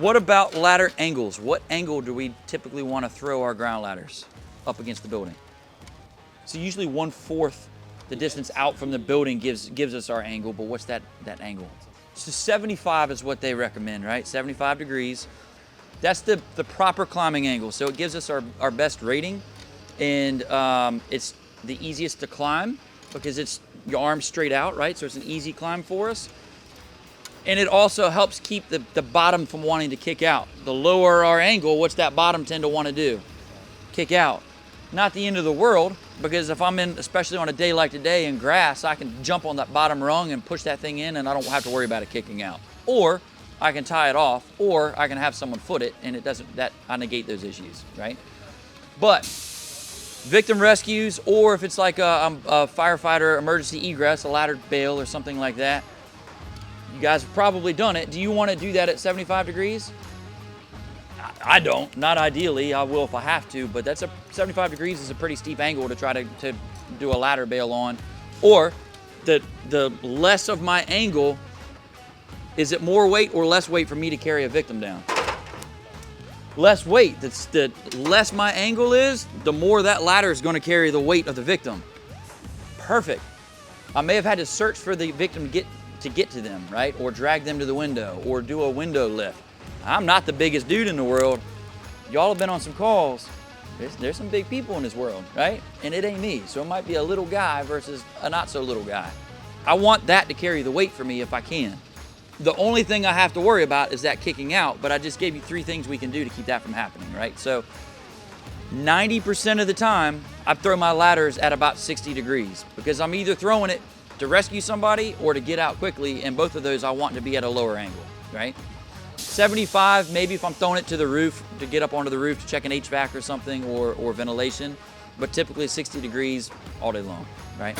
What about ladder angles? What angle do we typically want to throw our ground ladders up against the building? So usually 1/4 the distance out from the building gives us our angle, but what's that angle? So 75 is what they recommend, right? 75 degrees. That's the proper climbing angle. So it gives us our best rating, and it's the easiest to climb because it's your arms straight out, right? So it's an easy climb for us. And it also helps keep the bottom from wanting to kick out. The lower our angle, what's that bottom tend to want to do? Kick out. Not the end of the world, because if I'm in, especially on a day like today in grass, I can jump on that bottom rung and push that thing in and I don't have to worry about it kicking out. Or I can tie it off, or I can have someone foot it and it doesn't, I negate those issues, right? But victim rescues, or if it's like a firefighter emergency egress, a ladder bail or something like that, you guys have probably done it. Do you want to do that at 75 degrees? I don't, not ideally. I will if I have to, but 75 degrees is a pretty steep angle to try to do a ladder bail on. Or the less of my angle, is it more weight or less weight for me to carry a victim down? Less weight. The less my angle is, the more that ladder is going to carry the weight of the victim. Perfect. I may have had to search for the victim to get to them, right? Or drag them to the window, or do a window lift. I'm not the biggest dude in the world. Y'all have been on some calls. There's some big people in this world, right? And it ain't me. So it might be a little guy versus a not so little guy. I want that to carry the weight for me if I can. The only thing I have to worry about is that kicking out, but I just gave you 3 things we can do to keep that from happening, right? So 90% of the time, I throw my ladders at about 60 degrees because I'm either throwing it to rescue somebody or to get out quickly, and both of those I want to be at a lower angle, right? 75, maybe if I'm throwing it to the roof, to get up onto the roof to check an HVAC or something, or ventilation, but typically 60 degrees all day long, right?